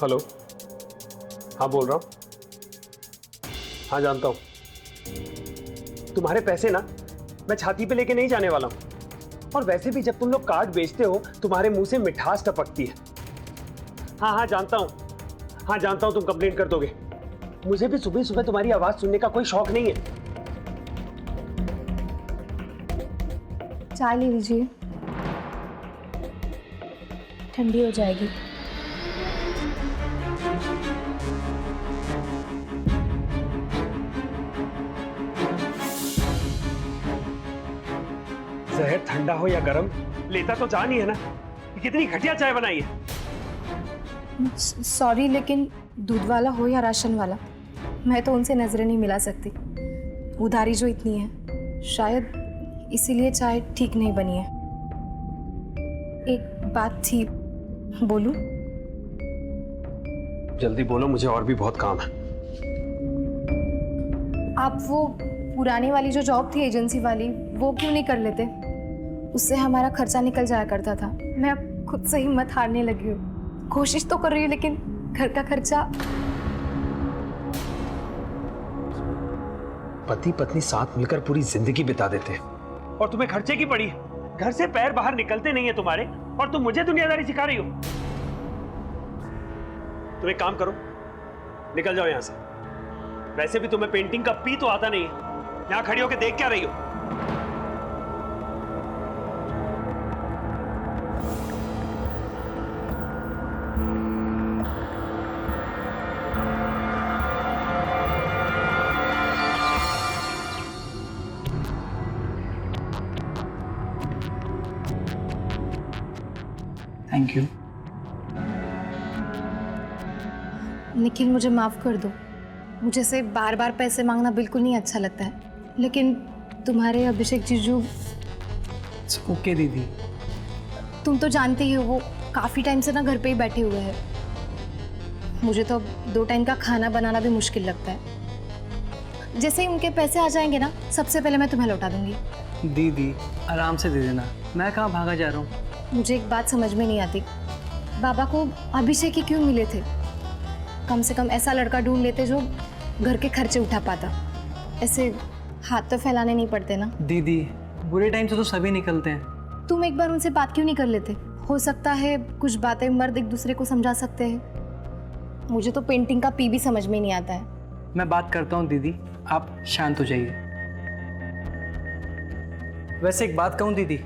Hello. हाँ बोल रहा हूँ। हाँ जानता हूँ। तुम्हारे पैसे ना मैं छाती पे लेके नहीं जाने वाला हूँ। और वैसे भी जब तुम लोग कार्ड बेचते हो तुम्हारे मुंह से मिठास टपकती है। हाँ जानता हूँ। हाँ जानता हूँ तुम कंप्लेंट कर दोगे। मुझे भी सुबह सुबह तुम्हारी आवाज सुनने का कोई शौक नहीं है। चाय ले लीजिए, ठंडी हो जाएगी। जहर ठंडा हो या गर्म लेता तो जान ही है ना। ये कितनी घटिया चाय बनाई है। सॉरी, लेकिन दूध वाला हो या राशन वाला, मैं तो उनसे नजरें नहीं मिला सकती। उधारी जो इतनी है, शायद इसीलिए चाय ठीक नहीं बनी है। एक बात थी, बोलूं? जल्दी बोलो, मुझे और भी बहुत काम है। आप वो पुरानी वाली जो जॉब थी एजेंसी वाली, वो क्यों नहीं कर लेते? उससे हमारा खर्चा निकल जाया करता था। मैं अब खुद से हिम्मत हारने लगी हूँ। कोशिश तो कर रही हूँ, लेकिन घर का खर्चा। पति पत्नी साथ मिलकर पूरी जिंदगी बिता देते हैं और तुम्हें खर्चे की पड़ी है। घर से पैर बाहर निकलते नहीं है तुम्हारे, और तुम मुझे दुनियादारी सिखा रही हो। तुम एक काम करो, निकल जाओ यहां से। वैसे भी तुम्हें पेंटिंग का पी तो आता नहीं है। यहां खड़ी होकर देख क्या रही हो? Thank you. निखिल, मुझे माफ कर दो। मुझे से बार बार पैसे मांगना बिल्कुल नहीं अच्छा लगता है, लेकिन तुम्हारे अभिषेक जीजू। ओके दीदी। तुम तो जानते ही हो, वो काफ़ी टाइम से ना घर पे ही बैठे हुए हैं। मुझे तो अब 2 टाइम का खाना बनाना भी मुश्किल लगता है। जैसे ही उनके पैसे आ जाएंगे ना, सबसे पहले मैं तुम्हें लौटा दूंगी। दीदी आराम से दे देना, मैं कहाँ भागा जा रहा हूँ। मुझे एक बात समझ में नहीं आती, बाबा को अभिषेक ही क्यों मिले थे? कम से कम ऐसा लड़का ढूंढ लेते जो घर के खर्चे उठा पाता। ऐसे हाथ तो फैलाने नहीं पड़ते ना। दीदी बुरे टाइम से तो सभी निकलते हैं। तुम एक बार उनसे बात क्यों नहीं कर लेते? हो सकता है कुछ बातें मर्द एक दूसरे को समझा सकते हैं। मुझे तो पेंटिंग का पी भी समझ में नहीं आता है। मैं बात करता हूँ दीदी, आप शांत हो जाइए। वैसे एक बात कहूँ दीदी,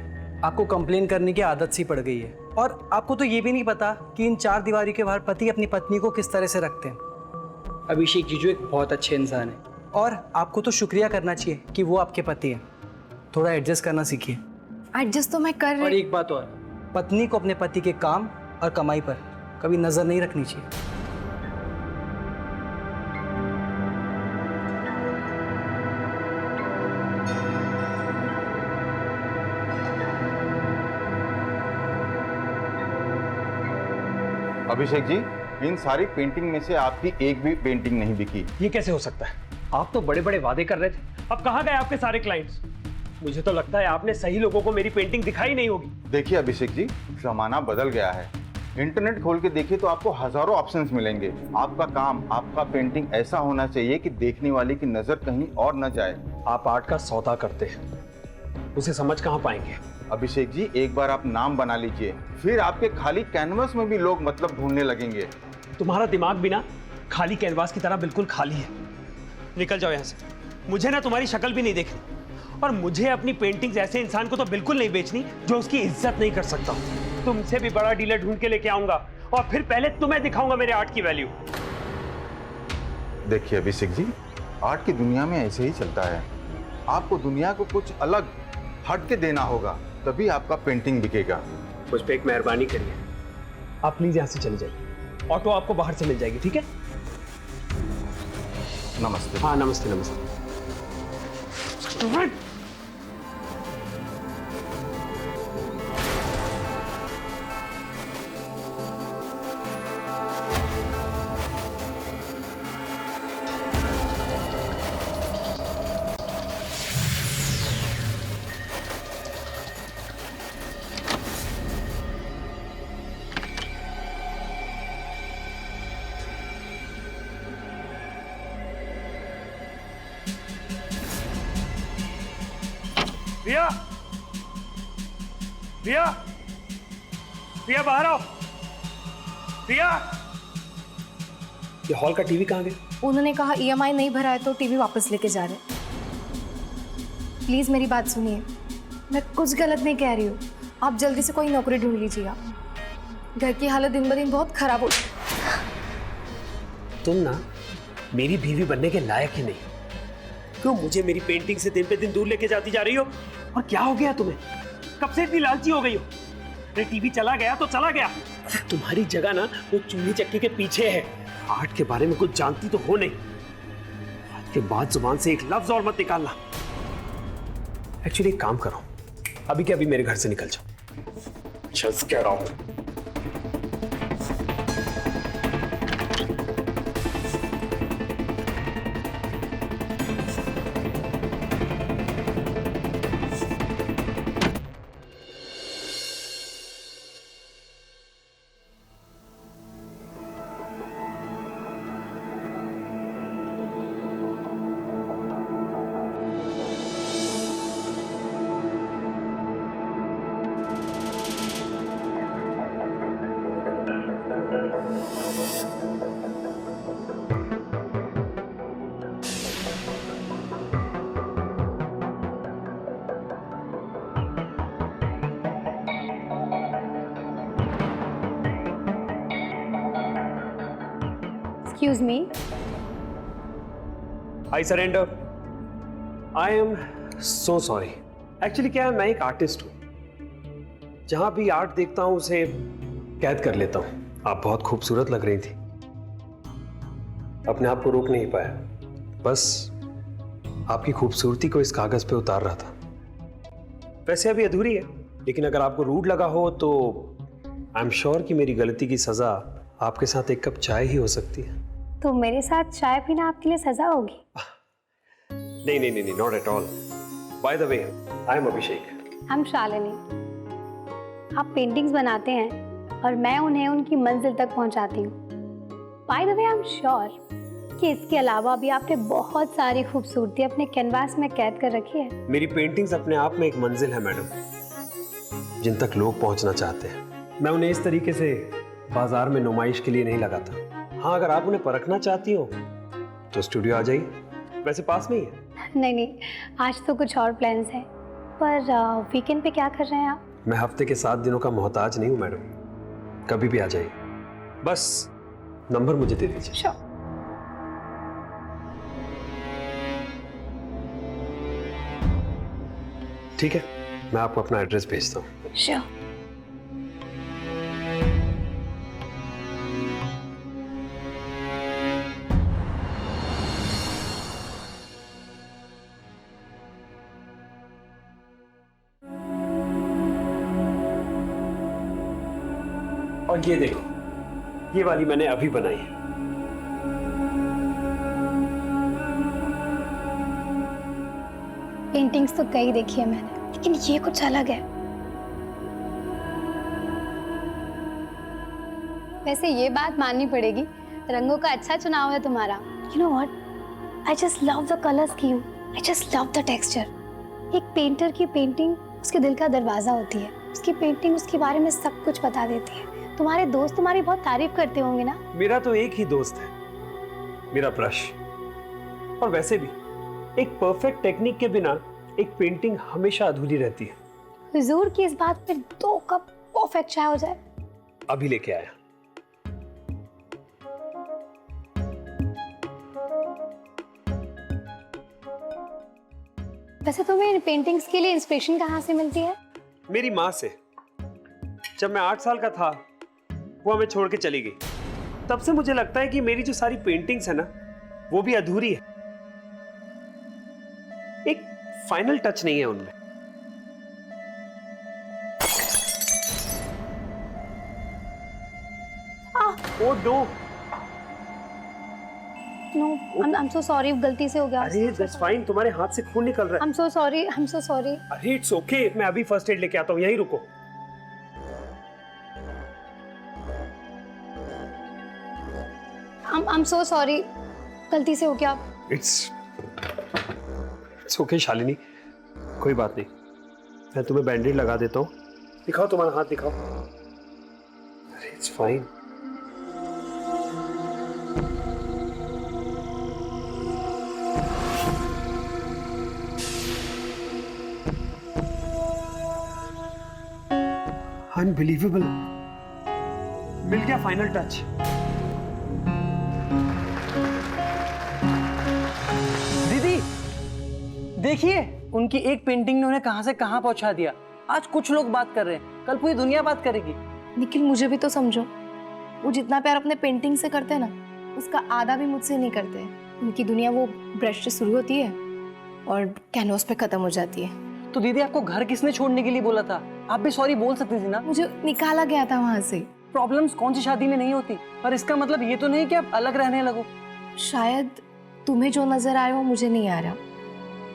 आपको कंप्लेन करने की आदत सी पड़ गई है, और आपको तो ये भी नहीं पता कि इन 4 दीवारी के बाहर पति अपनी पत्नी को किस तरह से रखते हैं। अभिषेक जीजू एक बहुत अच्छे इंसान है, और आपको तो शुक्रिया करना चाहिए कि वो आपके पति हैं। थोड़ा एडजस्ट करना सीखिए। एडजस्ट तो मैं कर और रही। एक बात और, पत्नी को अपने पति के काम और कमाई पर कभी नजर नहीं रखनी चाहिए। अभिषेक जी, इन सारी पेंटिंग में से आपकी एक भी पेंटिंग नहीं बिकी। ये कैसे हो सकता है? आप तो बड़े बड़े वादे कर रहे थे, अब कहाँ गए आपके सारे क्लाइंट्स? मुझे तो लगता है आपने सही लोगों को मेरी पेंटिंग दिखाई नहीं होगी। देखिए अभिषेक जी, जमाना बदल गया है। इंटरनेट खोल के देखिए तो आपको हजारों ऑप्शंस मिलेंगे। आपका काम, आपका पेंटिंग ऐसा होना चाहिए कि देखने वाले की नजर कहीं और न जाए। आप आर्ट का सौदा करते हैं, उसे समझ कहाँ पाएंगे? अभिषेक जी, एक बार आप नाम बना लीजिए, फिर आपके खाली कैनवस में भी लोग मतलब ढूंढने लगेंगे। तुम्हारा दिमाग भी ना खाली कैनवास की तरह बिल्कुल खाली है। निकल जाओ यहाँ से। मुझे ना तुम्हारी शक्ल भी नहीं देखनी, और मुझे अपनी पेंटिंग्स ऐसे इंसान को तो बिल्कुल नहीं बेचनी जो उसकी इज्जत नहीं कर सकता। तुमसे भी बड़ा डीलर ढूंढ के लेके आऊंगा, और फिर पहले तुम्हें दिखाऊंगा मेरे आर्ट की वैल्यू। देखिए अभिषेक जी, आर्ट की दुनिया में ऐसे ही चलता है। आपको दुनिया को कुछ अलग हट के देना होगा, तभी आपका पेंटिंग बिकेगा। मुझ पे एक मेहरबानी करिए, आप प्लीज यहाँ से चले जाइए। ऑटो आपको बाहर से मिल जाएगी, ठीक है? नमस्ते। हाँ नमस्ते नमस्ते। रिया, रिया बाहर आओ। रिया, ये हॉल का टीवी कहाँ गया? उन्होंने कहा EMI नहीं भरा है तो टीवी वापस लेके जा रहे। प्लीज मेरी बात सुनिए, मैं कुछ गलत नहीं कह रही हूँ। आप जल्दी से कोई नौकरी ढूंढ लीजिएगा, घर की हालत दिन ब दिन बहुत खराब हो। तुम ना मेरी बीवी बनने के लायक ही नहीं। क्यों मुझे मेरी पेंटिंग से दिन पे दिन दूर लेके जाती जा रही हो? और क्या हो गया तुम्हें? कब से इतनी लालची हो गई हो? अरे टीवी चला गया तो चला गया। तुम्हारी जगह ना वो चूल्ही चक्की के पीछे है। आर्ट के बारे में कुछ जानती तो हो नहीं। आज के बाद जुबान से एक लफ्ज और मत निकालना। एक्चुअली एक काम करो, अभी के अभी मेरे घर से निकल जाओ। Just get out. Excuse me. I surrender. I am so sorry. Actually क्या है, मैं एक आर्टिस्ट हूँ। जहां भी आर्ट देखता हूं उसे कैद कर लेता हूं। आप बहुत खूबसूरत लग रही थी, अपने आप को रोक नहीं पाया। बस आपकी खूबसूरती को इस कागज पे उतार रहा था। वैसे अभी अधूरी है, लेकिन अगर आपको रूड लगा हो तो आई एम श्योर कि मेरी गलती की सजा आपके साथ एक कप चाय ही हो सकती है। तो मेरे साथ चाय पीना आपके लिए सजा होगी? नहीं नहीं नहीं, not at all. By the way, I am Abhishek. हम शालिनी। आप पेंटिंग्स बनाते हैं और मैं उन्हें उनकी मंजिल तक पहुंचाती हूँ। Bye the way, I am sure कि इसके अलावा भी आपने बहुत सारी खूबसूरती अपने कैनवास में कैद कर रखी है। मेरी पेंटिंग्स अपने आप में एक मंजिल है मैडम, जिन तक लोग पहुंचना चाहते हैं। मैं उन्हें इस तरीके से बाजार में नुमाइश के लिए नहीं लगाता। हाँ, अगर आप उन्हें परखना चाहती हो तो स्टूडियो आ जाइए, वैसे पास में ही है। नहीं नहीं, आज तो कुछ और प्लान्स हैं। पर वीकेंड पे क्या कर रहे हैं आप? मैं हफ्ते के 7 दिनों का मोहताज नहीं हूँ मैडम, कभी भी आ जाइए। बस नंबर मुझे दे दीजिए। श्योर। ठीक है, मैं आपको अपना एड्रेस भेजता हूँ। श्योर। और ये देखो, ये वाली मैंने अभी बनाई है। पेंटिंग्स तो कई देखी है मैंने, लेकिन ये कुछ अलग है। वैसे ये बात माननी पड़ेगी, रंगों का अच्छा चुनाव है तुम्हारा। You know what, I just love the colour scheme, I just love the texture. एक पेंटर की पेंटिंग उसके दिल का दरवाजा होती है। उसकी पेंटिंग उसके बारे में सब कुछ बता देती है। तुम्हारे दोस्त तुम्हारी बहुत तारीफ करते होंगे ना? मेरा तो एक ही दोस्त है, मेरा ब्रश। और वैसे भी एक परफेक्ट टेक्निक के बिना एक पेंटिंग हमेशा अधूरी रहती है। हुजूर की इस बात पे 2 कप परफेक्ट चाय हो जाए। अभी लेके आया। वैसे तुम्हें पेंटिंग्स के लिए इंस्पिरेशन कहाँ से मिलती है? मेरी माँ से। जब मैं 8 साल का था, वो हमें छोड़ के चली गई। तब से मुझे लगता है कि मेरी जो सारी पेंटिंग्स है ना, वो भी अधूरी है। एक फाइनल टच नहीं है उनमें। Oh no, no, I'm so sorry, गलती से हो गया। अरे दैट्स फाइन, तुम्हारे हाथ से खून निकल रहा है। I'm so sorry, I'm so sorry। अरे इट्स ओके, मैं अभी फर्स्ट एड लेके आता हूँ, यहीं रुको। I'm so sorry, गलती से हो गया। इट्स ओके शालिनी, कोई बात नहीं। मैं तुम्हें बैंडेज लगा देता हूँ, दिखाओ तुम्हारा हाथ दिखाओ। It's fine. अनबिलीवेबल, मिल गया फाइनल टच। दीदी देखिए, उनकी एक पेंटिंग ने उन्हें कहां से कहां पहुंचा दिया। आज कुछ लोग बात कर रहे हैं, कल पूरी दुनिया बात करेगी। निखिल, मुझे भी तो समझो। वो जितना प्यार अपने पेंटिंग से करते हैं ना, उसका आधा भी मुझसे नहीं करते हैं। उनकी दुनिया वो ब्रश से शुरू होती है और कैनवास पे खत्म हो जाती है। तो दीदी आपको घर किसने छोड़ने के लिए बोला था? आप भी सॉरी बोल सकती थी ना। मुझे निकाला गया था वहां से। प्रॉब्लम्स कौन सी शादी में नहीं होती, पर इसका मतलब ये तो नहीं कि आप अलग रहने लगो। शायद तुम्हें जो नजर आ रहा हो मुझे नहीं आ रहा।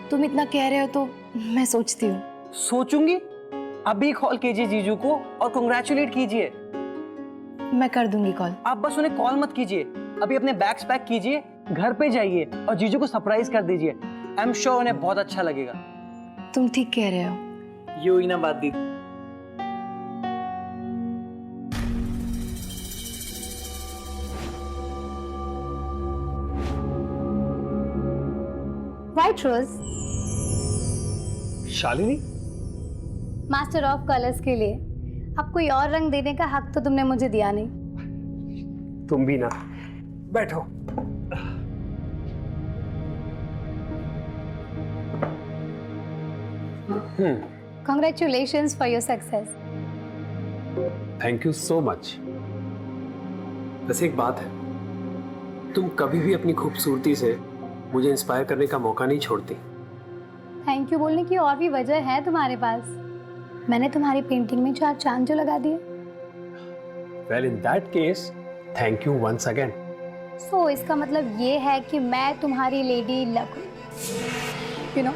तुम इतना कह रहे हो तो मैं सोचती हूँ। सोचूंगी? अभी कॉल कीजिए जीजू को और कांग्रेचुलेट कीजिए। मैं कर दूंगी कॉल। आप बस उन्हें कॉल मत कीजिए, अभी अपने बैग्स पैक कीजिए, घर पे जाइए और जीजू को सरप्राइज कर दीजिए। आई एम श्योर उन्हें बहुत अच्छा लगेगा। तुम ठीक कह रहे हो। ये हुई ना बात दीदी। White rose Shalini, master of colours के लिए अब कोई और रंग देने का हक तो तुमने मुझे दिया नहीं। तुम भी ना। बैठो। Congratulations for your success. Thank you so much. बस एक बात है, तुम कभी भी अपनी खूबसूरती से मुझे इंस्पायर करने का मौका नहीं छोड़ती। थैंक यू बोलने की और भी वजह है तुम्हारे पास। मैंने तुम्हारी पेंटिंग में 4 चांद जो लगा दिए। Well in that case thank you once again. So इसका मतलब ये है कि मैं तुम्हारी लेडी लक हूँ। यू नो,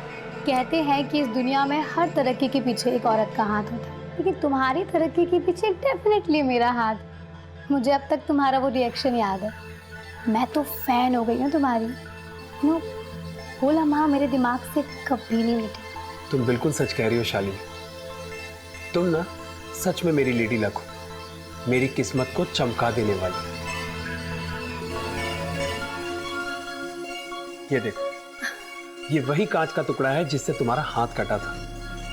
कहते हैं कि इस दुनिया में हर तरक्की के पीछे एक औरत का हाथ होता है, लेकिन तुम्हारी तरक्की के पीछे डेफिनेटली मेरा हाथ। मुझे अब तक तुम्हारा वो रिएक्शन याद है। मैं तो फैन हो गई हूँ तुम्हारी। नो, वो लम्हा मेरे दिमाग से कभी नहीं मिटी। तुम बिल्कुल सच कह रही हो शालिनी। तुम ना सच में मेरी लेडी लक हो, मेरी किस्मत को चमका देने वाली। ये देखो, ये वही कांच का टुकड़ा है जिससे तुम्हारा हाथ कटा था।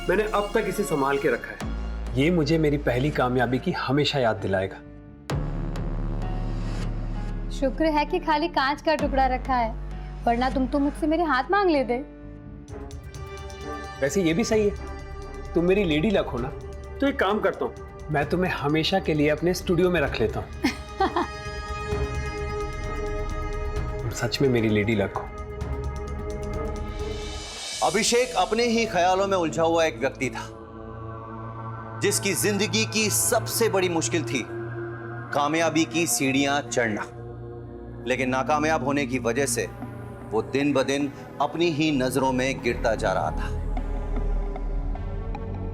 मैंने अब तक इसे संभाल के रखा है। ये मुझे मेरी पहली कामयाबी की हमेशा याद दिलाएगा। शुक्र है कि खाली कांच का टुकड़ा रखा है, वरना तुम तो मुझसे मेरे हाथ मांग लेते। वैसे ये भी सही है, तुम मेरी लेडी लक हो ना, तो एक काम करता हूँ, मैं तुम्हें हमेशा के लिए अपने स्टूडियो में रख लेता हूँ। तुम सच में मेरी लेडी लक हो। अभिषेक अपने ही ख्यालों में उलझा हुआ एक व्यक्ति था, जिसकी जिंदगी की सबसे बड़ी मुश्किल थी कामयाबी की सीढ़ियां चढ़ना। लेकिन नाकामयाब होने की वजह से वो दिन ब दिन अपनी ही नजरों में गिरता जा रहा था।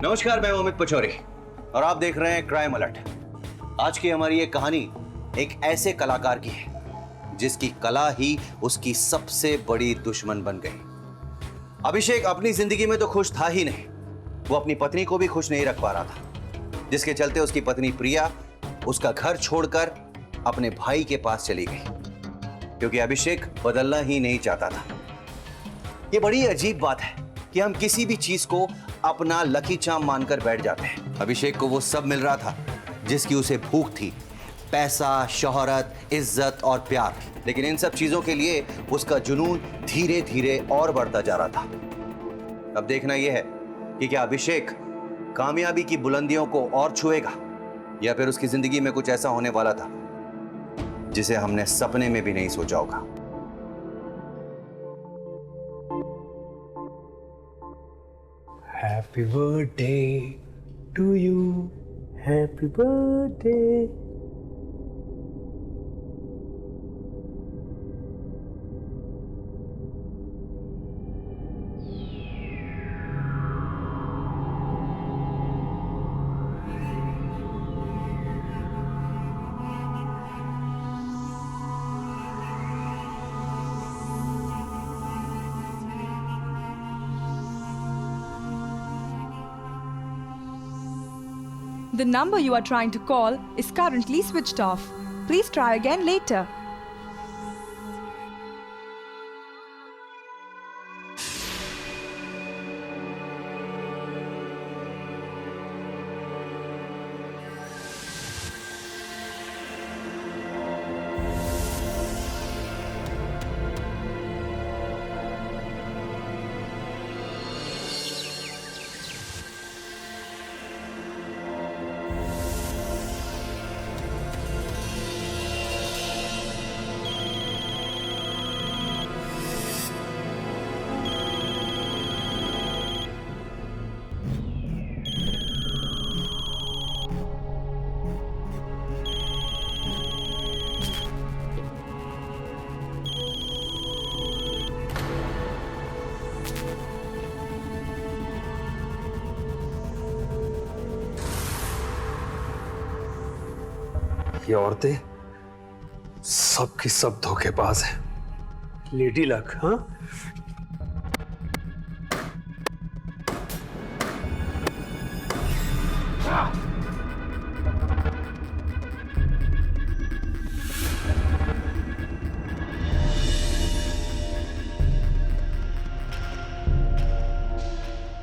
नमस्कार, मैं अमित पचौरी और आप देख रहे हैं क्राइम अलर्ट। आज की हमारी ये कहानी एक ऐसे कलाकार की है जिसकी कला ही उसकी सबसे बड़ी दुश्मन बन गई। अभिषेक अपनी जिंदगी में तो खुश था ही नहीं, वो अपनी पत्नी को भी खुश नहीं रख पा रहा था, जिसके चलते उसकी पत्नी प्रिया उसका घर छोड़कर अपने भाई के पास चली गई, क्योंकि अभिषेक बदलना ही नहीं चाहता था। ये बड़ी अजीब बात है कि हम किसी भी चीज को अपना लकी चार्म मानकर बैठ जाते हैं। अभिषेक को वो सब मिल रहा था जिसकी उसे भूख थी, पैसा, शोहरत, इज्जत और प्यार। लेकिन इन सब चीजों के लिए उसका जुनून धीरे धीरे और बढ़ता जा रहा था। अब देखना यह है कि क्या अभिषेक कामयाबी की बुलंदियों को और छुएगा, या फिर उसकी जिंदगी में कुछ ऐसा होने वाला था जिसे हमने सपने में भी नहीं सोचा होगा। Happy birthday to you, happy birthday. The number you are trying to call is currently switched off. Please try again later. ये औरतें सब की सब धोखेबाज हैं। लेडी लक, हाँ?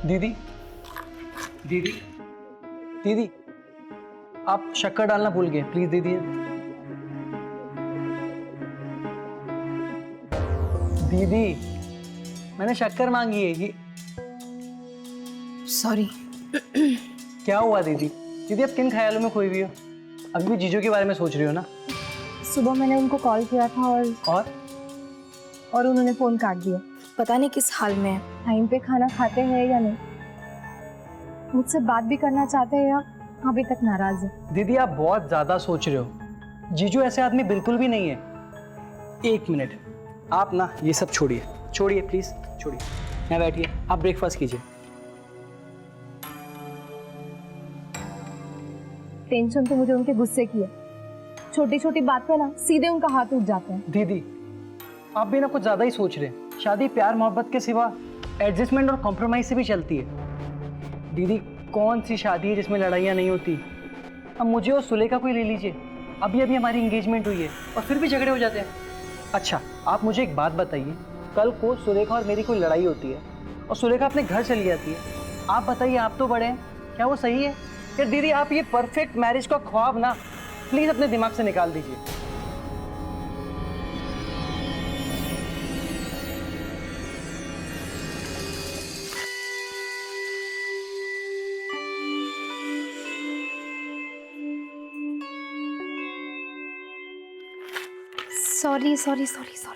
दीदी दीदी दीदी, आप शक्कर डालना भूल गए, प्लीज दे दिए। दीदी, मैंने शक्कर मांगी है। ये सॉरी। क्या हुआ दीदी? दीदी, आप किन ख्यालों में खोई हुई हो? अभी भी जीजू के बारे में सोच रही हो ना? सुबह मैंने उनको कॉल किया था और उन्होंने फोन काट दिया। पता नहीं किस हाल में है। टाइम पे खाना खाते हैं या नहीं, मुझसे बात भी करना चाहते हैं या अभी तक नाराज है। दीदी, आप बहुत ज्यादा सोच रहे हो। जीजू ऐसे आदमी बिल्कुल भी नहीं है। एक मिनट, आप ना ये सब छोड़िए, छोड़िए प्लीज, छोड़िए। यहाँ बैठिए, आप ब्रेकफास्ट कीजिए। टेंशन तो मुझे उनके गुस्से की है। छोटी छोटी बात पे ना सीधे उनका हाथ उठ जाता है। दीदी, आप भी ना कुछ ज्यादा ही सोच रहे हैं। शादी प्यार मोहब्बत के सिवा एडजस्टमेंट और कॉम्प्रोमाइज से भी चलती है। दीदी, कौन सी शादी है जिसमें लड़ाइयाँ नहीं होती? अब मुझे और सुलेखा को ही ले लीजिए। अभी अभी हमारी एंगेजमेंट हुई है और फिर भी झगड़े हो जाते हैं। अच्छा, आप मुझे एक बात बताइए, कल को सुलेखा और मेरी कोई लड़ाई होती है और सुलेखा अपने घर चली जाती है, आप बताइए, आप तो बड़े हैं, क्या वो सही है? फिर दीदी, आप ये परफेक्ट मैरिज का ख्वाब ना प्लीज अपने दिमाग से निकाल दीजिए।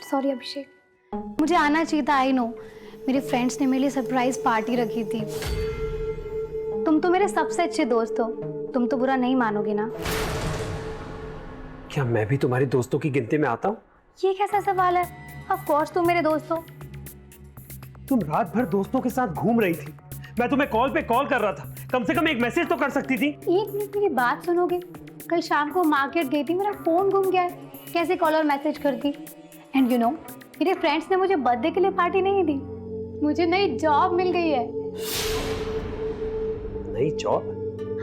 सॉरी अभिषेक, मुझे आना चाहिए था। आई नो, मेरे फ्रेंड्स ने मेरे लिए सरप्राइज पार्टी रखी थी। तुम तो मेरे सबसे अच्छे दोस्त हो, तुम तो बुरा नहीं मानोगे ना? क्या मैं भी तुम्हारे दोस्तों की गिनती में आता हूँ? ये कैसा सवाल है? ऑफ कोर्स तुम मेरे दोस्त हो। तुम रात भर दोस्तों के साथ घूम रही थी, मैं तुम्हें कॉल पे कॉल कर रहा था। कम से कम एक मैसेज तो कर सकती थी। एक मिनट, मेरी बात सुनोगे? कल शाम को मार्केट गई थी, मेरा फोन गुम गया है, कैसे कॉल और मैसेज करती? एंड यू नो, मेरे फ्रेंड्स ने मुझे बर्थडे के लिए पार्टी नहीं दी, मुझे नई जॉब मिल गई है। नई जॉब?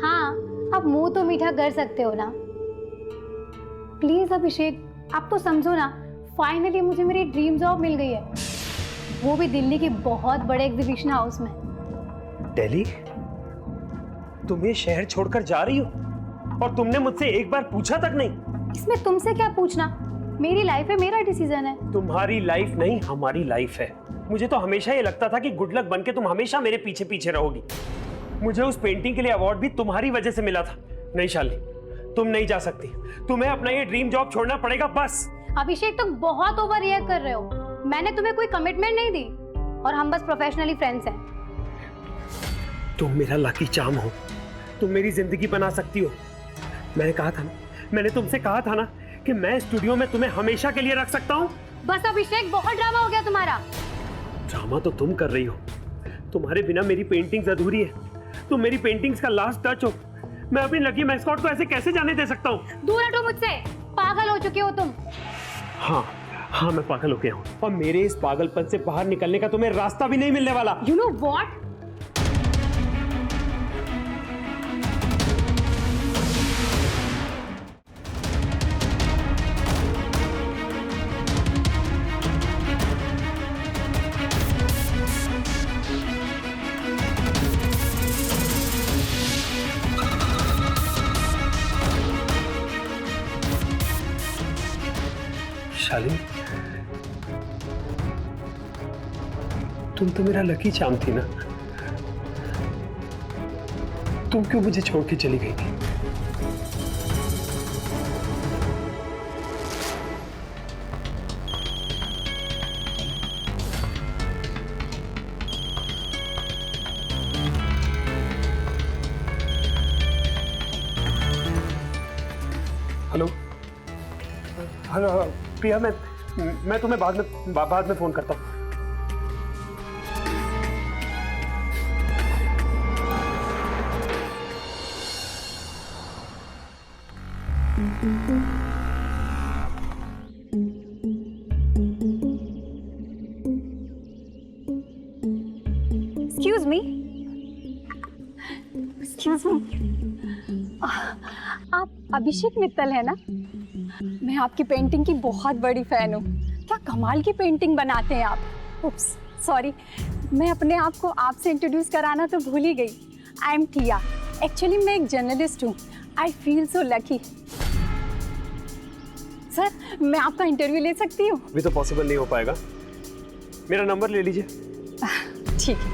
हाँ, आप मुंह तो मीठा कर सकते हो ना। प्लीज अभिषेक, आप तो समझो ना, फाइनली मुझे मेरी ड्रीम जॉब मिल गई है, वो भी दिल्ली के बहुत बड़े एग्जीबिशन हाउस में। दिल्ली? तुम ये शहर छोड़कर जा रही हो और तुमने मुझसे एक बार पूछा तक नहीं? इसमें तुमसे क्या पूछना? मेरी लाइफ है, मेरा डिसीजन है। तुम्हारी लाइफ नहीं, हमारी लाइफ है। मुझे तो हमेशा ये लगता था कि गुड लक बनके तुम हमेशा मेरे पीछे पीछे रहोगी। मुझे उस पेंटिंग के लिए अवार्ड भी तुम्हारी वजह से मिला था। नहीं शाली, तुम नहीं जा सकती, तुम्हें अपना ये ड्रीम जॉब छोड़ना पड़ेगा बस। अभिषेक, तुम बहुत ओवर रिएक्ट कर रहे हो। मैंने तुम्हें कोई कमिटमेंट नहीं दी और हम बस प्रोफेशनली फ्रेंड्स हैं। तुम मेरा लकी चार्म हो, तुम मेरी जिंदगी बना सकती हो। मैंने तुमसे कहा था ना कि मैं स्टूडियो में तुम्हें हमेशा के लिए रख सकता हूँ। बस अभिषेक, बहुत ड्रामा हो गया तुम्हारा। ड्रामा तो तुम कर रही हो। तुम्हारे बिना मेरी पेंटिंग्स अधूरी है। तुम मेरी पेंटिंग्स का लास्ट टच हो। मैं अपनी लकी मैस्कॉट को ऐसे कैसे जाने दे सकता हूँ? दूर हटो मुझसे, पागल हो चुके हो तुम। हाँ, मैं पागल हो गया हूँ और मेरे इस पागलपन से बाहर निकलने का तुम्हें रास्ता भी नहीं मिलने वाला। You know what? शालिनी, तुम तो मेरा लकी चार्म थी ना। तुम क्यों मुझे छोड़ के चली गई थी? हेलो हेलो प्रिया, मैं तुम्हें बाद में फोन करता हूँ। एक्सक्यूज मी, एक्सक्यूज मी, आप अभिषेक मित्तल है ना? मैं आपकी पेंटिंग की बहुत बड़ी फैन हूँ। क्या कमाल की पेंटिंग बनाते हैं आप। उप्स, सॉरी, मैं अपने आप को आपसे इंट्रोड्यूस कराना तो भूल ही गई। I am Tiya. एक्चुअली मैं एक जर्नलिस्ट हूँ। I feel so lucky. Sir, मैं आपका इंटरव्यू ले सकती हूँ? अभी तो पॉसिबल नहीं हो पाएगा। मेरा नंबर ले लीजिए। ठीक है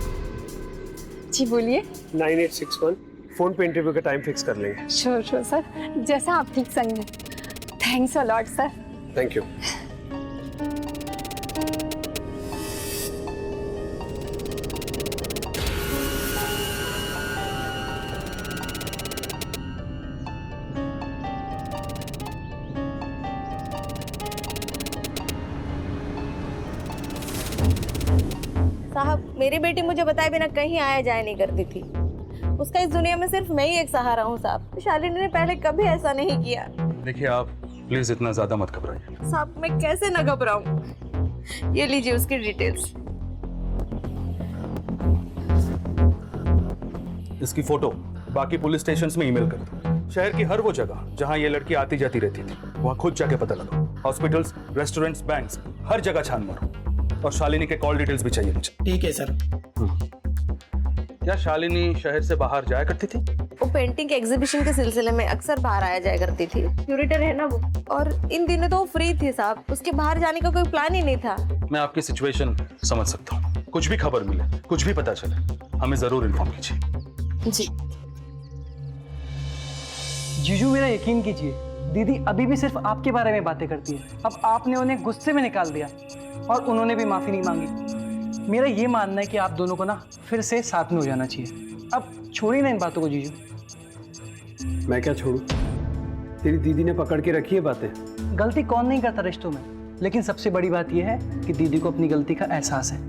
जी, बोलिए। 9861। फोन पे इंटरव्यू का टाइम फिक्स कर लेंगे। श्योर श्योर सर, जैसा आप ठीक समझें। Thanks a lot sir. Thank you. साहब, मेरी बेटी मुझे बताए बिना कहीं आया जाया नहीं करती थी। उसका इस दुनिया में सिर्फ मैं ही एक सहारा हूँ साहब। शालिनी ने पहले कभी ऐसा नहीं किया। देखिए, आप प्लीज इतना ज्यादा मत घबराइए। साहब, मैं कैसे न घबराऊं? ये लीजिए उसकी डिटेल्स। इसकी फोटो बाकी पुलिस स्टेशंस में ईमेल कर दो। शहर की हर वो जगह जहां ये लड़की आती जाती रहती थी, वहां खुद जाके पता लगाओ। हॉस्पिटल्स, रेस्टोरेंट्स, बैंक्स, हर जगह छान मारो। और शालिनी के कॉल डिटेल्स भी चाहिए मुझे। ठीक है सर। क्या शालिनी शहर से बाहर जाया करती थी? वो पेंटिंग के एग्जीबिशन के सिलसिले में अक्सर बाहर आया जाया करती थी। क्यूरेटर है ना वो, और इन दिनों तो वो फ्री थी साहब। उसके बाहर जाने का कोई प्लान ही नहीं था। मैं आपकी सिचुएशन समझ सकता हूँ। कुछ भी खबर मिले, कुछ भी पता चले, हमें जरूर इन्फॉर्म कीजिए। जी जीजू, मेरा यकीन कीजिए, दीदी अभी भी सिर्फ आपके बारे में बातें करती है। अब आपने उन्हें गुस्से में निकाल दिया और उन्होंने भी माफी नहीं मांगी। मेरा ये मानना है कि आप दोनों को ना फिर से साथ में हो जाना चाहिए। अब छोड़िए ना इन बातों को जीजू। मैं क्या छोड़ूं? तेरी दीदी ने पकड़ के रखी है बातें। गलती कौन नहीं करता रिश्तों में, लेकिन सबसे बड़ी बात यह है कि दीदी को अपनी गलती का एहसास है।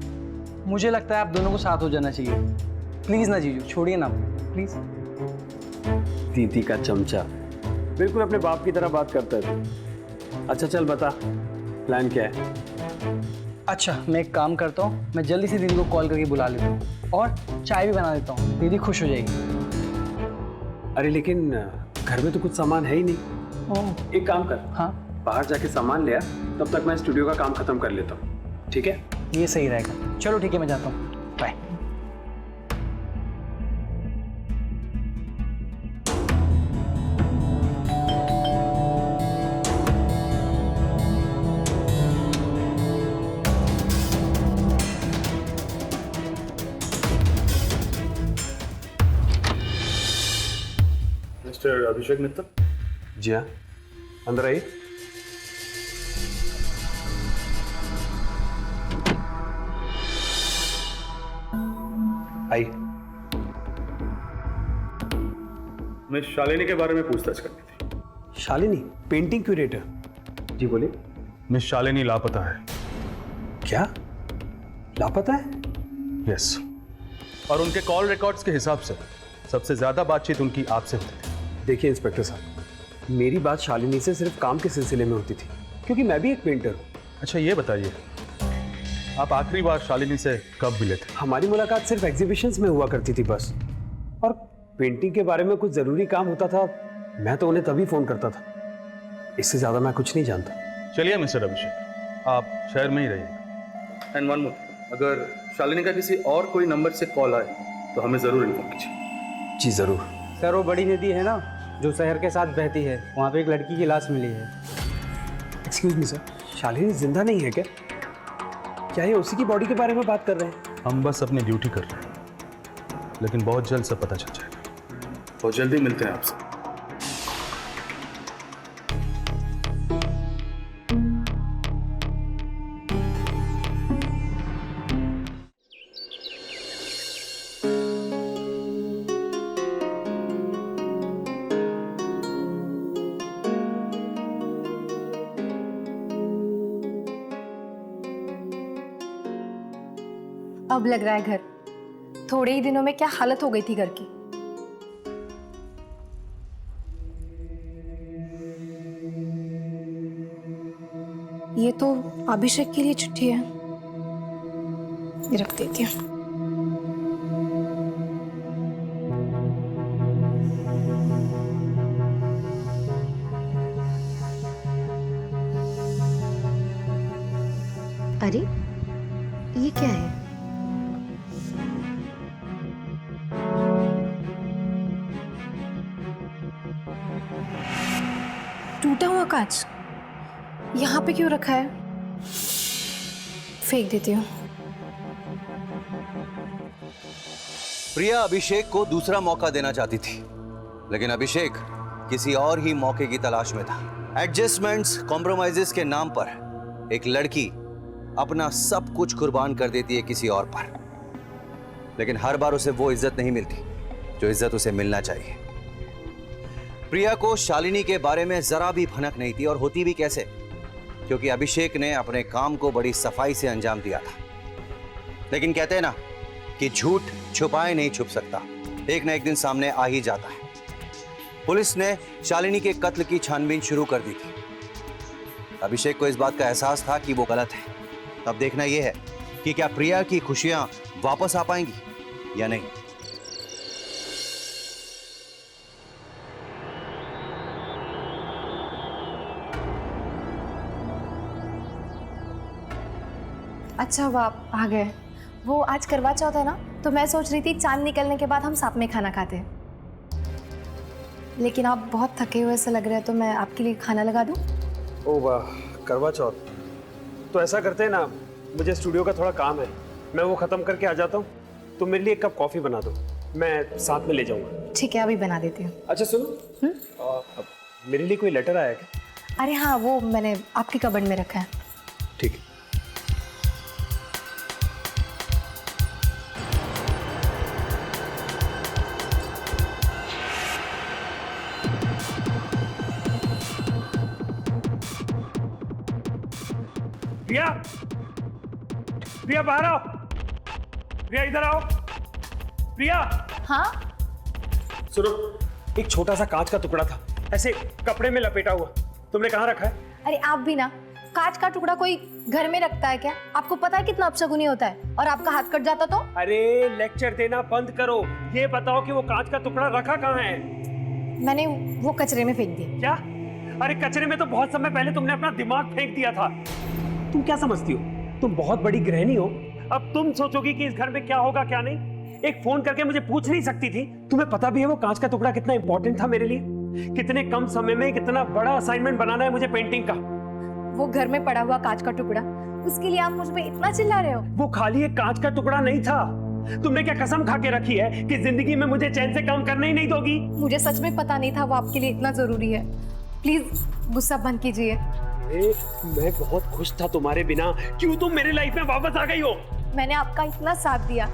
मुझे लगता है आप दोनों को साथ हो जाना चाहिए। प्लीज ना जीजू, छोड़िए ना प्लीज। दीदी का चमचा, बिल्कुल अपने बाप की तरह बात करता है तू। अच्छा चल बता, प्लान क्या है? अच्छा, मैं एक काम करता हूँ, मैं जल्दी से दीदी को कॉल करके बुला लेता हूँ और चाय भी बना देता हूँ। दीदी खुश हो जाएगी। अरे लेकिन घर में तो कुछ सामान है ही नहीं। एक काम कर, हाँ, बाहर जाके सामान ले आ, तब तक मैं स्टूडियो का काम खत्म कर लेता हूँ। ठीक है? ये सही रहेगा। चलो ठीक है, मैं जाता हूँ। बाय। मिस्टर अभिषेक मित्तल। जी हाँ, अंदर आइए। आई। मैं शालिनी के बारे में पूछताछ करनी थी। Shalini, painting curator. जी बोलिए। मिस शालिनी लापता है। क्या? लापता है? यस। और उनके कॉल रिकॉर्ड्स के हिसाब से सबसे ज्यादा बातचीत उनकी आपसे होती थी। देखिए इंस्पेक्टर साहब, मेरी बात शालिनी से सिर्फ काम के सिलसिले में होती थी, क्योंकि मैं भी एक पेंटर हूँ। अच्छा ये बताइए, आप आखिरी बार शालिनी से कब मिले थे? हमारी मुलाकात सिर्फ एग्जीबिशंस में हुआ करती थी बस। और पेंटिंग के बारे में कुछ ज़रूरी काम होता था, मैं तो उन्हें तभी फ़ोन करता था। इससे ज़्यादा मैं कुछ नहीं जानता। चलिए मिस्टर अभिषेक, आप शहर में ही रहिएगा। एंड वन मोर, अगर शालिनी का किसी और कोई नंबर से कॉल आए तो हमें ज़रूर इन्फॉर्म कीजिए। जी ज़रूर। सर, वो बड़ी नदी है ना जो शहर के साथ बहती है, वहाँ पे एक लड़की की लाश मिली है। एक्सक्यूज मी सर, शालिनी जिंदा नहीं है क्या? क्या ये उसी की बॉडी के बारे में बात कर रहे हैं? हम बस अपनी ड्यूटी कर रहे हैं, लेकिन बहुत जल्द सब पता चल जाएगा। बहुत जल्दी मिलते हैं आपसे। अब लग रहा है घर। थोड़े ही दिनों में क्या हालत हो गई थी घर की। ये तो अभिषेक के लिए चिट्ठी है, ये रख देती हूँ। अरे ये क्या है? टूटा हुआ कांच यहाँ पे क्यों रखा है? फेंक देती हूँ। प्रिया अभिषेक को दूसरा मौका देना चाहती थी, लेकिन अभिषेक किसी और ही मौके की तलाश में था। एडजस्टमेंट्स, कॉम्प्रोमाइजेस के नाम पर एक लड़की अपना सब कुछ कुर्बान कर देती है किसी और पर, लेकिन हर बार उसे वो इज्जत नहीं मिलती जो इज्जत उसे मिलना चाहिए। प्रिया को शालिनी के बारे में जरा भी भनक नहीं थी, और होती भी कैसे, क्योंकि अभिषेक ने अपने काम को बड़ी सफाई से अंजाम दिया था। लेकिन कहते हैं ना कि झूठ छुपाए नहीं छुप सकता, एक ना एक दिन सामने आ ही जाता है। पुलिस ने शालिनी के कत्ल की छानबीन शुरू कर दी थी। अभिषेक को इस बात का एहसास था कि वो गलत है। अब देखना यह है कि क्या प्रिया की खुशियां वापस आ पाएंगी या नहीं। अच्छा हुआ आप आ गए। वो आज करवा चौथ है ना, तो मैं सोच रही थी चांद निकलने के बाद हम साथ में खाना खाते हैं। लेकिन आप बहुत थके हुए से लग रहे हैं, तो मैं आपके लिए खाना लगा दूं? ओ वाह, करवा चौथ। तो ऐसा करते हैं ना, मुझे स्टूडियो का थोड़ा काम है, मैं वो ख़त्म करके आ जाता हूँ। तुम मेरे लिए एक कप कॉफ़ी बना दो, मैं साथ में ले जाऊँगा। ठीक है, अभी बना देती हूँ। अच्छा सुनो, मेरे लिए कोई लेटर आया क्या? अरे हाँ, वो मैंने आपकी कबर्ड में रखा है। ठीक है। प्रिया, प्रिया बाहर आओ। प्रिया इधर आओ। प्रिया। हाँ? सुनो, एक छोटा सा कांच का टुकड़ा था, ऐसे कपड़े में लपेटा हुआ, तुमने कहाँ रखा है? अरे आप भी ना, कांच का टुकड़ा कोई घर में रखता है क्या? आपको पता है कितना अपशगुनी होता है? और आपका हाथ कट जाता तो? अरे लेक्चर देना बंद करो, ये बताओ कि वो कांच का टुकड़ा रखा कहाँ है? मैंने वो कचरे में फेंक दिया। क्या? अरे कचरे में तो बहुत समय पहले तुमने अपना दिमाग फेंक दिया था। तुम क्या समझती हो? तुम बहुत बड़ी गृहिणी हो, अब तुम सोचोगी कि इस घर में क्या होगा क्या नहीं। एक फोन करके मुझे पूछ नहीं सकती थी? तुम्हें पता भी है वो कांच का टुकड़ा कितना इंपॉर्टेंट था मेरे लिए? कितने कम समय में कितना बड़ा असाइनमेंट बनाना है मुझे पेंटिंग का। वो घर में पड़ा हुआ कांच का टुकड़ा, उसके लिए आप मुझ पे इतना चिल्ला रहे हो? वो खाली एक कांच का टुकड़ा नहीं था। तुमने क्या कसम खा के रखी है कि जिंदगी में मुझे चैन से काम करने ही नहीं दोगी? मुझे सच में पता नहीं था वो आपके लिए इतना जरूरी है। प्लीज गुस्सा बंद कीजिए। मैं बहुत खुश था तुम्हारे बिना, क्यों तुम मेरी लाइफ में वापस आ गई हो? मैंने आपका इतना साथ दिया,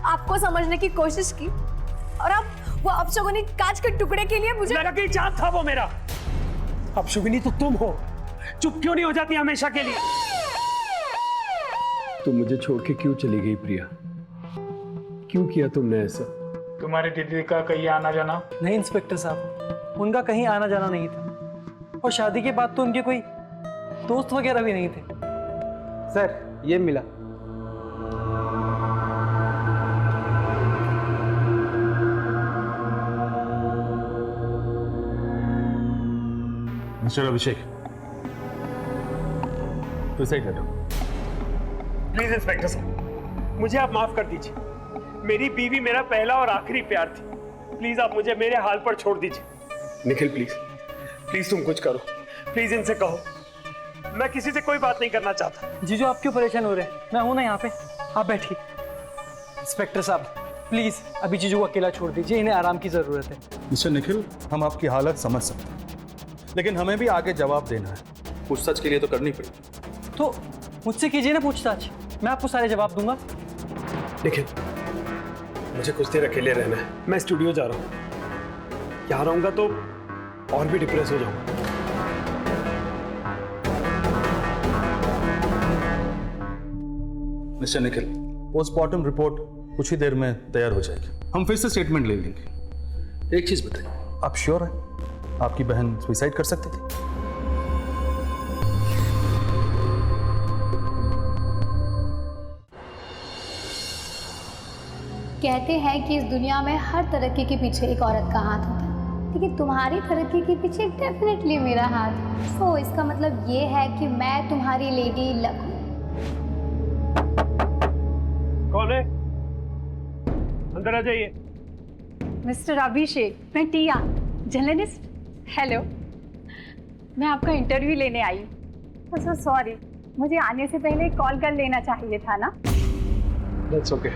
आपको समझने की कोशिश की, और आप वो अपशगुनी कांच के टुकड़े के लिए मुझे लगा कि चांद था वो मेरा। अपशगुनी तो तुम हो, चुप क्यों नहीं हो जाती हमेशा के लिए? तुम मुझे छोड़ के क्यों चली गई प्रिया? क्यों किया तुमने ऐसा? तुम्हारी दीदी का कहीं आना जाना? नहीं इंस्पेक्टर साहब, उनका कहीं आना जाना नहीं था, और शादी के बाद तो उनके कोई दोस्त वगैरह भी नहीं थे। सर ये मिला। मिस्टर अभिषेक, तो सही करो। प्लीज इंस्पेक्टर साहब, मुझे आप माफ कर दीजिए। मेरी बीवी मेरा पहला और आखिरी प्यार थी। प्लीज आप मुझे मेरे हाल पर छोड़ दीजिए। निखिल प्लीज, प्लीज तुम कुछ करो। प्लीज इनसे कहो मैं किसी से कोई बात नहीं करना चाहता। जीजू आप क्यों परेशान हो रहे हैं? मैं हूं ना यहाँ पे, आप बैठिए। इंस्पेक्टर साहब प्लीज अभी जीजू को अकेला छोड़ दीजिए, इन्हें आराम की जरूरत है। मिस्टर निखिल, हम आपकी हालत समझ सकते हैं, लेकिन हमें भी आगे जवाब देना है। पूछताछ के लिए तो करनी पड़ेगी। तो मुझसे कीजिए ना पूछताछ, मैं आपको सारे जवाब दूंगा। निखिल, मुझे कुछ देर अकेले रहना है, मैं स्टूडियो जा रहा हूँ। यहाँ रहूंगा तो और भी डिप्रेस हो जाऊंगा। मिस्टर निखिल, पोस्टमार्टम रिपोर्ट कुछ ही देर में तैयार हो जाएगी, हम फिर से स्टेटमेंट ले लेंगे। एक चीज बताइए, आप श्योर हैं आपकी बहन सुसाइड कर सकती थी? कहते हैं कि इस दुनिया में हर तरक्की के पीछे एक औरत का हाथ होता है, लेकिन तुम्हारी तरक्की के पीछे डेफिनेटली मेरा हाथ है। सो इसका मतलब ये है कि मैं तुम्हारी लेडी लक हूँ। कौन है? अंदर आ जाइए। मिस्टर अभिषेक, मैं टिया, जर्नलिस्ट। हेलो, मैं आपका इंटरव्यू लेने आई हूँ। सो सॉरी, मुझे आने से पहले कॉल कर लेना चाहिए था ना। That's okay.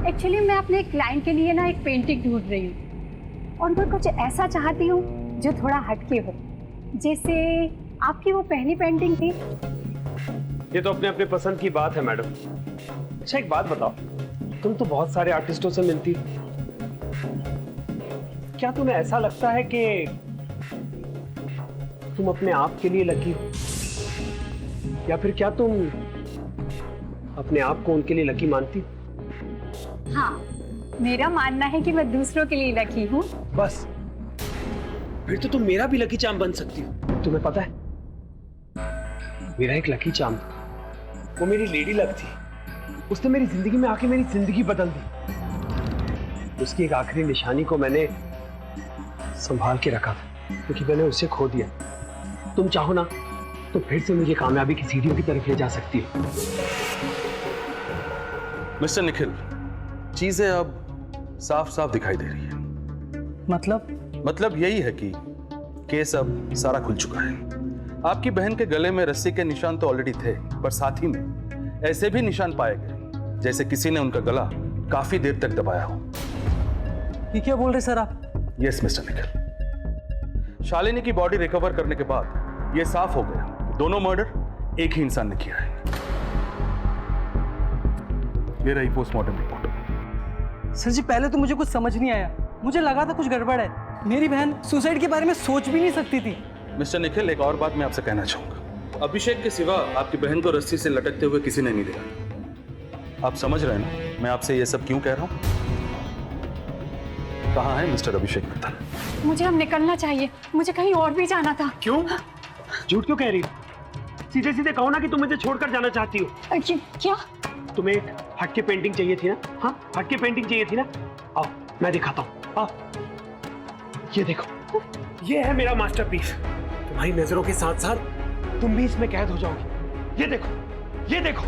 एक्चुअली मैं अपने क्लाइंट के लिए ना एक पेंटिंग ढूंढ रही हूँ, और मैं कुछ ऐसा चाहती हूँ जो थोड़ा हटके हो, जैसे आपकी वो पहली पेंटिंग थी। ये तो अपने अपने पसंद की बात है मैडम। अच्छा एक बात बताओ, तुम तो बहुत सारे आर्टिस्टों से मिलती, क्या तुम्हें ऐसा लगता है कि तुम अपने आप के लिए लकी हो, या फिर क्या तुम अपने आप को उनके लिए लकी मानती हो? हाँ, मेरा मानना है कि मैं दूसरों के लिए लकी हूँ। बस फिर तो तुम मेरा भी लकी चार्म बन सकती हो। तुम्हें पता है, मेरा एक लकी चार्म, वो मेरी लेडी लक थी। उसने मेरी जिंदगी में आके मेरी जिंदगी बदल दी। उसकी एक आखिरी निशानी को मैंने संभाल के रखा था, क्योंकि मैंने उसे खो दिया। तुम चाहो ना तो फिर से मुझे कामयाबी की सीढ़ियों की तरफ ले जा सकती है। मिस्टर निखिल, चीजें अब साफ साफ दिखाई दे रही है। मतलब यही है कि केस अब सारा खुल चुका है। आपकी बहन के गले में रस्सी के निशान तो ऑलरेडी थे, पर साथ ही में ऐसे भी निशान पाए गए जैसे किसी ने उनका गला काफी देर तक दबाया हो। ये क्या बोल रहे सर आप? यस मिस्टर निखिल, शालिनी की बॉडी रिकवर करने के बाद यह साफ हो गया कि दोनों मर्डर एक ही इंसान ने किया है। ये रही पोस्टमार्टम रिपोर्ट। सर जी पहले तो मुझे कुछ समझ नहीं आया, मुझे लगा था कुछ गड़बड़ है। मेरी बहन सुसाइड के बारे में सोच भी नहीं सकती थी। मिस्टर निखिल, एक और बात मैं आपसे कहना चाहूंगा। अभिषेक के सिवा आपकी बहन को रस्सी से लटकते हुए किसी ने नहीं देखा। आप समझ रहे हैं ना मैं आपसे ये सब क्यों कह रहा हूं? कहाँ है मिस्टर अभिषेक मित्तल? मुझे अब निकलना चाहिए, मुझे कहीं और भी जाना था। क्यों? झूठ क्यों कह रही हो? सीधे सीधे कहो ना कि तुम मुझे छोड़कर जाना चाहती हो। क्या? तुम्हें एक हटके पेंटिंग चाहिए थी ना? हाँ, हटके पेंटिंग चाहिए थी ना? आओ मैं दिखाता हूँ। आओ, ये देखो, ये है मेरा मास्टरपीस। तुम्हारी नजरों के साथ साथ तुम भी इसमें कैद हो जाओगी। ये देखो, ये देखो।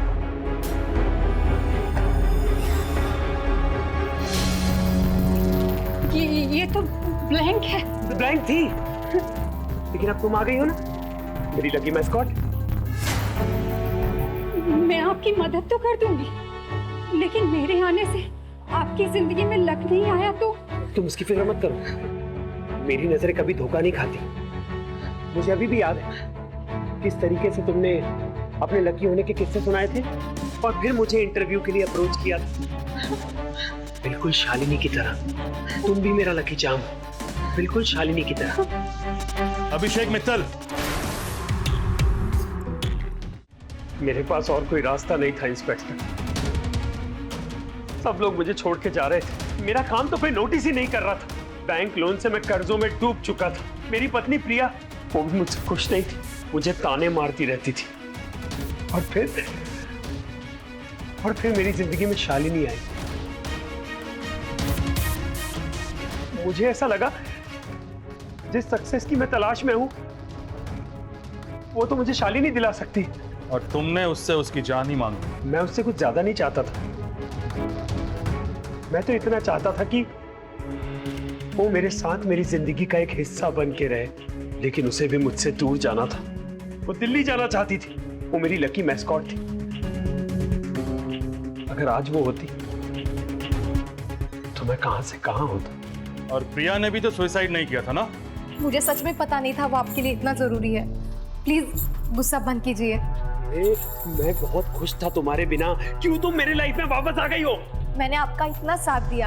ये तो ब्लैंक है। ब्लैंक थी, लेकिन अब तुम आ गई हो ना, मेरी लकी मैस्कॉट। मैं आपकी मदद तो कर दूंगी, लेकिन मेरे आने से आपकी जिंदगी में लक नहीं आया तो? तुम उसकी फिक्र मत करो, मेरी नजरें कभी धोखा नहीं खाती। मुझे अभी भी याद है किस तरीके से तुमने अपने लकी होने के किस्से सुनाए थे और फिर मुझे इंटरव्यू के लिए अप्रोच किया था। बिल्कुल शालिनी की तरह तुम भी मेरा लकी चार्म, बिल्कुल शालिनी की तरह। अभिषेक मित्तल, मेरे पास और कोई रास्ता नहीं था इंस्पेक्टर। सब लोग मुझे छोड़ के जा रहे थे, मेरा काम तो कोई नोटिस ही नहीं कर रहा था। बैंक लोन से मैं कर्जों में डूब चुका था। मेरी पत्नी प्रिया, वो भी मुझसे खुश नहीं थी, मुझे ताने मारती रहती थी। और फिर मेरी जिंदगी में शालिनी आई। मुझे ऐसा लगा जिस सक्सेस की मैं तलाश में हूं, वो तो मुझे शालिनी दिला सकती। और तुमने उससे उसकी जान ही मांगी। मैं उससे कुछ ज्यादा नहीं चाहता था, मैं तो इतना चाहता था कि वो मेरे साथ मेरी जिंदगी का एक हिस्सा बन के रहे, लेकिन उसे भी मुझसे दूर जाना था। वो दिल्ली जाना चाहती थी, वो मेरी लकी मैस्कॉट थी। अगर आज वो होती तो मैं कहां से कहां होता। और प्रिया ने भी तो सुसाइड नहीं किया था ना? मुझे सच में पता नहीं था वो आपके लिए इतना जरूरी है। प्लीज गुस्सा बंद कीजिए। मैं बहुत खुश था तुम्हारे बिना, क्यों तुम मेरी लाइफ में वापस आ गई हो? मैंने आपका इतना साथ दिया,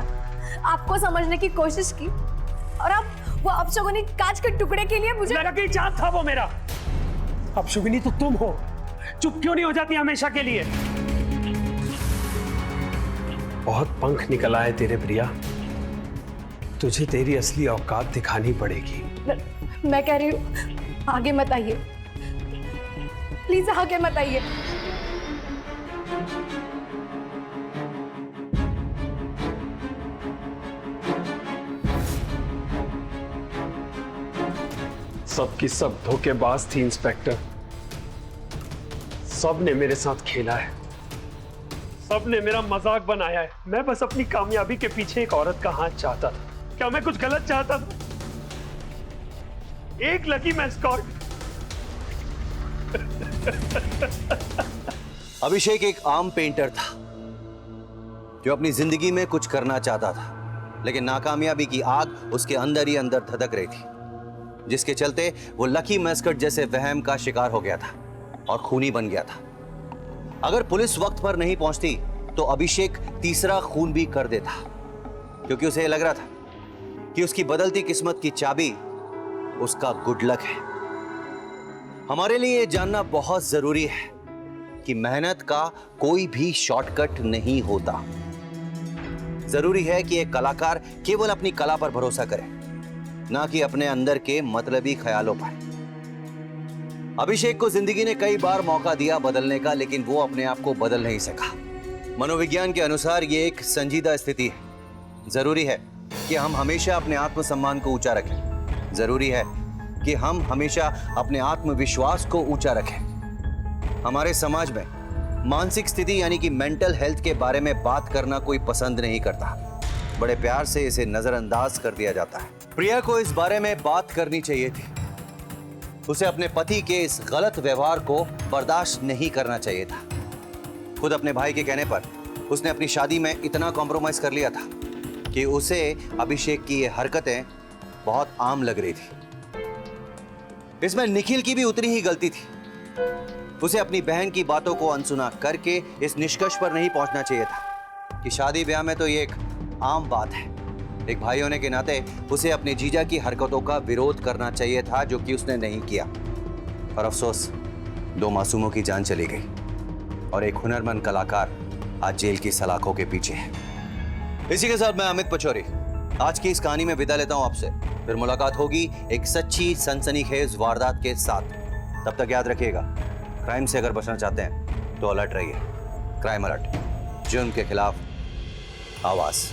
आपको समझने की कोशिश की, और अब वो अपशगुनी कांच के टुकड़े के लिए मुझे लगा कि चांद था वो मेरा। अपशगुनी तो तुम हो, चुप क्यों नहीं हो जाती हमेशा के लिए? बहुत पंख निकल आए तेरे प्रिया, तुझे तेरी असली औकात दिखानी पड़ेगी। मैं कह रही हूँ आगे मत आइए, प्लीज आगे मत आइए। सबकी सब धोखेबाज थी इंस्पेक्टर। सब ने मेरे साथ खेला है, सब ने मेरा मजाक बनाया है। मैं बस अपनी कामयाबी के पीछे एक औरत का हाथ चाहता था। क्या मैं कुछ गलत चाहता था? एक लकी मैस्कॉट। अभिषेक एक आम पेंटर था जो अपनी जिंदगी में कुछ करना चाहता था, लेकिन नाकामयाबी की आग उसके अंदर ही अंदर धधक रही थी, जिसके चलते वो लकी मैस्कट जैसे वहम का शिकार हो गया था और खूनी बन गया था। अगर पुलिस वक्त पर नहीं पहुंचती तो अभिषेक तीसरा खून भी कर देता, क्योंकि उसे लग रहा था कि उसकी बदलती किस्मत की चाबी उसका गुड लक है। हमारे लिए यह जानना बहुत जरूरी है कि मेहनत का कोई भी शॉर्टकट नहीं होता। जरूरी है कि एक कलाकार केवल अपनी कला पर भरोसा करे, ना कि अपने अंदर के मतलबी ख्यालों पर। अभिषेक को जिंदगी ने कई बार मौका दिया बदलने का, लेकिन वो अपने आप को बदल नहीं सका। मनोविज्ञान के अनुसार ये एक संजीदा स्थिति है। जरूरी है कि हम हमेशा अपने आत्मसम्मान को ऊंचा रखें। जरूरी है कि हम हमेशा अपने आत्मविश्वास को ऊंचा रखें। हमारे समाज में मानसिक स्थिति यानी कि मेंटल हेल्थ के बारे में बात करना कोई पसंद नहीं करता। बड़े प्यार से इसे नजरअंदाज कर दिया जाता है। प्रिया को इस बारे में बात करनी चाहिए थी। उसे अपने पति के इस गलत व्यवहार को बर्दाश्त नहीं करना चाहिए था। खुद अपने भाई के कहने पर उसने अपनी शादी में इतना कॉम्प्रोमाइज कर लिया था कि उसे अभिषेक की ये हरकतें बहुत आम लग रही थी। इसमें निखिल की भी उतनी ही गलती थी। उसे अपनी बहन की बातों को अनसुना करके इस निष्कर्ष पर नहीं पहुंचना चाहिए था कि शादी ब्याह में तो ये एक आम बात है। एक भाई होने के नाते उसे अपने जीजा की हरकतों का विरोध करना चाहिए था, जो कि उसने नहीं किया। और अफसोस, 2 मासूमों की जान चली गई और एक हुनरमंद कलाकार आज जेल की सलाखों के पीछे है। इसी के साथ मैं अमित पचौरी आज की इस कहानी में विदा लेता हूं आपसे। फिर मुलाकात होगी एक सच्ची सनसनीखेज वारदात के साथ। तब तक याद रखिएगा, क्राइम से अगर बचना चाहते हैं तो अलर्ट रहिए। क्राइम अलर्ट, जुर्म के खिलाफ आवाज।